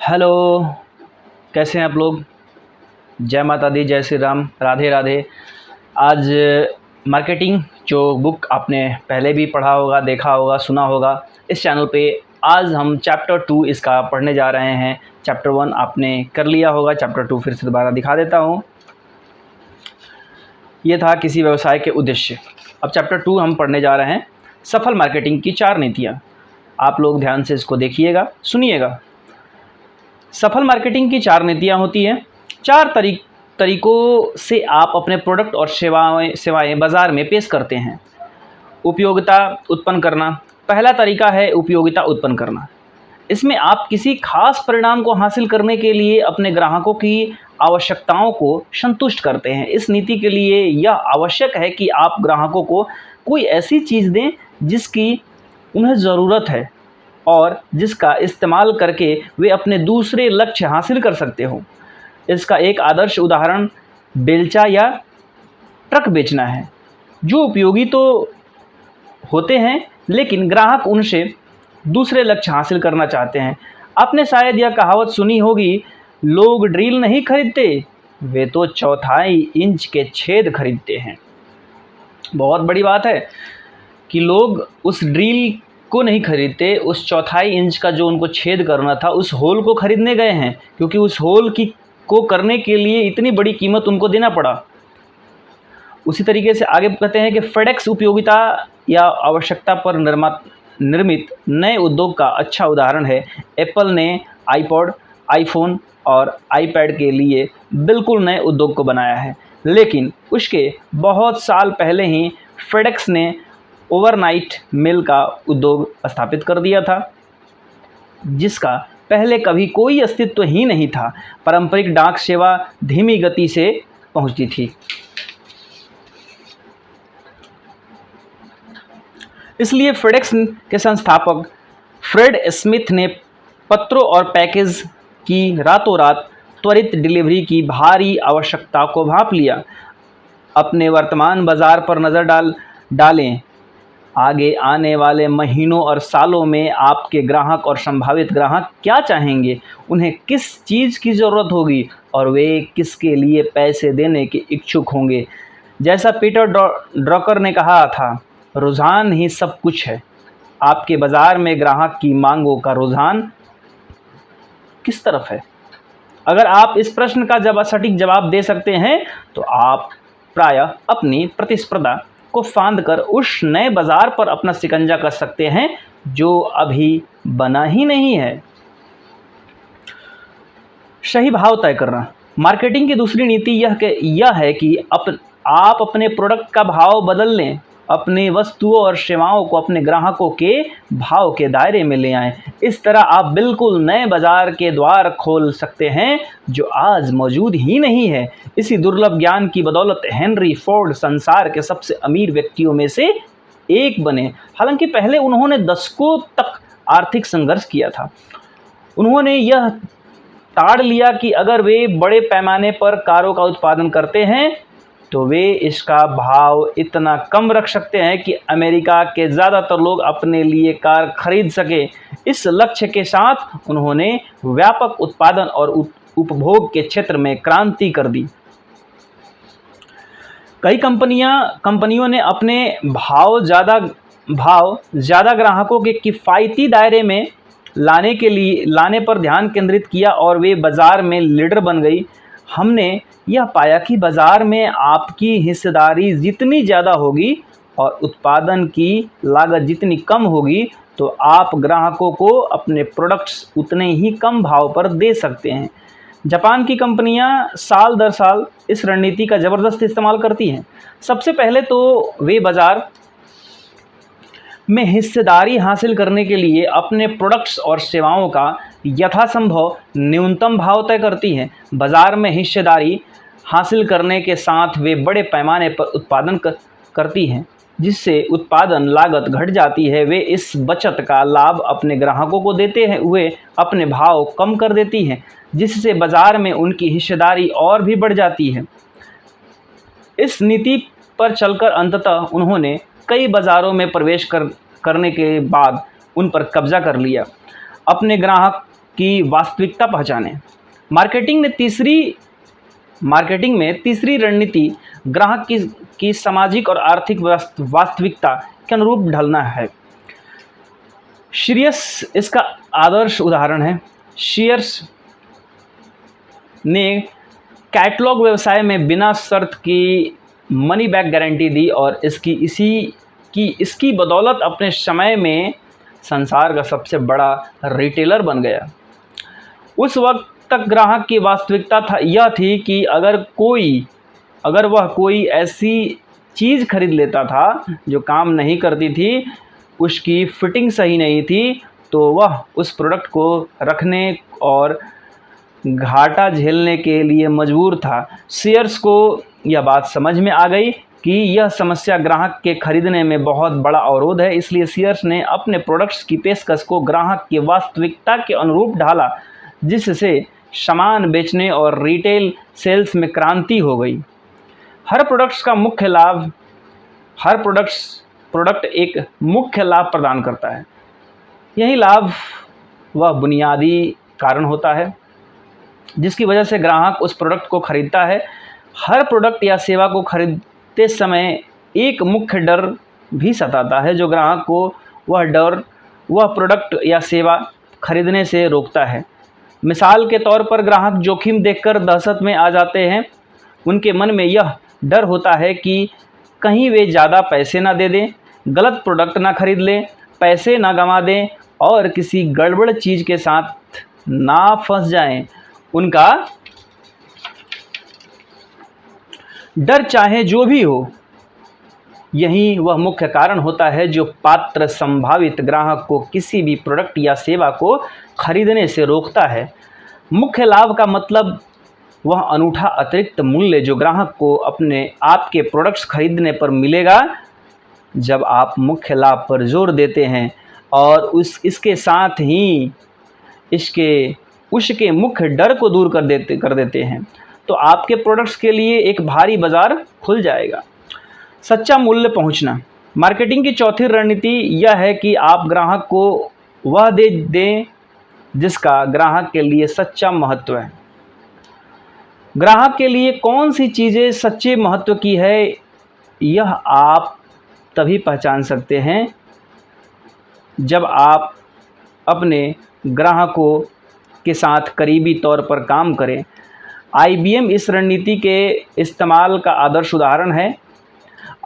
Hello. कैसे हैं आप लोग? जय माता दी, जय श्री राम, राधे राधे। आज मार्केटिंग जो बुक आपने पहले भी पढ़ा होगा, देखा होगा, सुना होगा इस चैनल पे, आज हम चैप्टर 2 इसका पढ़ने जा रहे हैं। चैप्टर 1 आपने कर लिया होगा, चैप्टर 2 फिर से दोबारा दिखा देता हूँ। ये था किसी व्यवसाय के उद्देश्य। अब चैप्टर 2 हम पढ़ने जा रहे हैं, सफल मार्केटिंग की 4 नीतियाँ। आप लोग ध्यान से इसको देखिएगा, सुनिएगा। सफल मार्केटिंग की 4 नीतियाँ होती हैं। 4 तरीकों से आप अपने प्रोडक्ट और सेवाएं बाज़ार में पेश करते हैं। उपयोगिता उत्पन्न करना। पहला तरीका है उपयोगिता उत्पन्न करना। इसमें आप किसी खास परिणाम को हासिल करने के लिए अपने ग्राहकों की आवश्यकताओं को संतुष्ट करते हैं। इस नीति के लिए यह आवश्यक है कि आप ग्राहकों को कोई ऐसी चीज़ दें जिसकी उन्हें ज़रूरत है और जिसका इस्तेमाल करके वे अपने दूसरे लक्ष्य हासिल कर सकते हो। इसका एक आदर्श उदाहरण बेलचा या ट्रक बेचना है, जो उपयोगी तो होते हैं लेकिन ग्राहक उनसे दूसरे लक्ष्य हासिल करना चाहते हैं। आपने शायद यह कहावत सुनी होगी, लोग ड्रिल नहीं खरीदते, वे तो 1/4 इंच के छेद खरीदते हैं। बहुत बड़ी बात है कि लोग उस ड्रिल को नहीं खरीदते, उस 1/4 इंच का जो उनको छेद करना था उस होल को खरीदने गए हैं, क्योंकि उस होल को करने के लिए इतनी बड़ी कीमत उनको देना पड़ा। उसी तरीके से आगे कहते हैं कि फेडेक्स उपयोगिता या आवश्यकता पर निर्मित नए उद्योग का अच्छा उदाहरण है। एप्पल ने आईपॉड, आईफोन और आईपैड के लिए बिल्कुल नए उद्योग को बनाया है, लेकिन उसके बहुत साल पहले ही फेडेक्स ने ओवरनाइट मेल का उद्योग स्थापित कर दिया था, जिसका पहले कभी कोई अस्तित्व ही नहीं था। पारंपरिक डाक सेवा धीमी गति से पहुंचती थी, इसलिए फेडेक्स के संस्थापक फ्रेड स्मिथ ने पत्रों और पैकेज की रातों रात त्वरित डिलीवरी की भारी आवश्यकता को भांप लिया। अपने वर्तमान बाजार पर नज़र डालें। आगे आने वाले महीनों और सालों में आपके ग्राहक और संभावित ग्राहक क्या चाहेंगे, उन्हें किस चीज़ की ज़रूरत होगी और वे किसके लिए पैसे देने के इच्छुक होंगे। जैसा पीटर ड्रकर ने कहा था, रुझान ही सब कुछ है। आपके बाज़ार में ग्राहक की मांगों का रुझान किस तरफ है? अगर आप इस प्रश्न का सटीक जवाब दे सकते हैं तो आप प्रायः अपनी प्रतिस्पर्धा को फांद कर उस नए बाज़ार पर अपना शिकंजा कर सकते हैं जो अभी बना ही नहीं है। सही भाव तय करना। मार्केटिंग की दूसरी नीति यह है कि आप अपने प्रोडक्ट का भाव बदल लें, अपनी वस्तुओं और सेवाओं को अपने ग्राहकों के भाव के दायरे में ले आएं। इस तरह आप बिल्कुल नए बाज़ार के द्वार खोल सकते हैं जो आज मौजूद ही नहीं है। इसी दुर्लभ ज्ञान की बदौलत हेनरी फोर्ड संसार के सबसे अमीर व्यक्तियों में से एक बने। हालांकि पहले उन्होंने दशकों तक आर्थिक संघर्ष किया था। उन्होंने यह ताड़ लिया कि अगर वे बड़े पैमाने पर कारों का उत्पादन करते हैं तो वे इसका भाव इतना कम रख सकते हैं कि अमेरिका के ज़्यादातर लोग अपने लिए कार खरीद सके। इस लक्ष्य के साथ उन्होंने व्यापक उत्पादन और उपभोग के क्षेत्र में क्रांति कर दी। कई कंपनियों ने अपने भाव ज़्यादा ग्राहकों के किफ़ायती दायरे में लाने पर ध्यान केंद्रित किया और वे बाज़ार में लीडर बन गई। हमने यह पाया कि बाज़ार में आपकी हिस्सेदारी जितनी ज़्यादा होगी और उत्पादन की लागत जितनी कम होगी, तो आप ग्राहकों को अपने प्रोडक्ट्स उतने ही कम भाव पर दे सकते हैं। जापान की कंपनियां साल दर साल इस रणनीति का ज़बरदस्त इस्तेमाल करती हैं। सबसे पहले तो वे बाज़ार में हिस्सेदारी हासिल करने के लिए अपने प्रोडक्ट्स और सेवाओं का यथासंभव न्यूनतम भाव तय करती हैं। बाज़ार में हिस्सेदारी हासिल करने के साथ वे बड़े पैमाने पर उत्पादन करती हैं, जिससे उत्पादन लागत घट जाती है। वे इस बचत का लाभ अपने ग्राहकों को देते हुए अपने भाव कम कर देती हैं, जिससे बाज़ार में उनकी हिस्सेदारी और भी बढ़ जाती है। इस नीति पर चलकर अंततः उन्होंने कई बाज़ारों में प्रवेश करने के बाद उन पर कब्जा कर लिया। अपने ग्राहक की वास्तविकता पहचानें। मार्केटिंग में तीसरी रणनीति ग्राहक की सामाजिक और आर्थिक वास्तविकता के अनुरूप ढलना है। सीरियस इसका आदर्श उदाहरण है। सीयर्स ने कैटलॉग व्यवसाय में बिना शर्त की मनी बैक गारंटी दी और इसकी बदौलत अपने समय में संसार का सबसे बड़ा रिटेलर बन गया। उस वक्त तक ग्राहक की वास्तविकता यह थी कि अगर वह कोई ऐसी चीज़ खरीद लेता था जो काम नहीं करती थी, उसकी फिटिंग सही नहीं थी, तो वह उस प्रोडक्ट को रखने और घाटा झेलने के लिए मजबूर था। सीयर्स को यह बात समझ में आ गई कि यह समस्या ग्राहक के खरीदने में बहुत बड़ा अवरोध है, इसलिए सीयर्स ने अपने प्रोडक्ट्स की पेशकश को ग्राहक की वास्तविकता के अनुरूप ढाला, जिससे सामान बेचने और रिटेल सेल्स में क्रांति हो गई। हर प्रोडक्ट एक मुख्य लाभ प्रदान करता है। यही लाभ वह बुनियादी कारण होता है जिसकी वजह से ग्राहक उस प्रोडक्ट को खरीदता है। हर प्रोडक्ट या सेवा को खरीदते समय एक मुख्य डर भी सताता है जो ग्राहक को वह प्रोडक्ट या सेवा खरीदने से रोकता है। मिसाल के तौर पर ग्राहक जोखिम देखकर दहशत में आ जाते हैं। उनके मन में यह डर होता है कि कहीं वे ज़्यादा पैसे ना दे दें, गलत प्रोडक्ट ना खरीद लें, पैसे ना गंवा दें और किसी गड़बड़ चीज़ के साथ ना फंस जाएं। उनका डर चाहे जो भी हो, यही वह मुख्य कारण होता है जो पात्र संभावित ग्राहक को किसी भी प्रोडक्ट या सेवा को खरीदने से रोकता है। मुख्य लाभ का मतलब वह अनूठा अतिरिक्त मूल्य जो ग्राहक को आपके प्रोडक्ट्स खरीदने पर मिलेगा। जब आप मुख्य लाभ पर जोर देते हैं और इसके साथ ही उसके मुख्य डर को दूर कर देते हैं, तो आपके प्रोडक्ट्स के लिए एक भारी बाजार खुल जाएगा। सच्चा मूल्य पहुंचना। मार्केटिंग की चौथी रणनीति यह है कि आप ग्राहक को वह दें जिसका ग्राहक के लिए सच्चा महत्व है। ग्राहक के लिए कौन सी चीज़ें सच्चे महत्व की है, यह आप तभी पहचान सकते हैं जब आप अपने ग्राहकों के साथ करीबी तौर पर काम करें। IBM इस रणनीति के इस्तेमाल का आदर्श उदाहरण है।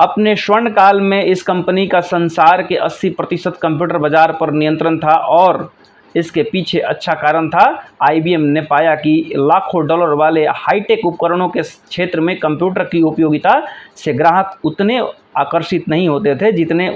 अपने स्वर्ण काल में इस कंपनी का संसार के 80% कंप्यूटर बाजार पर नियंत्रण था और इसके पीछे अच्छा कारण था। IBM ने पाया कि लाखों डॉलर वाले हाईटेक उपकरणों के क्षेत्र में कंप्यूटर की उपयोगिता से ग्राहक उतने आकर्षित नहीं होते थे जितने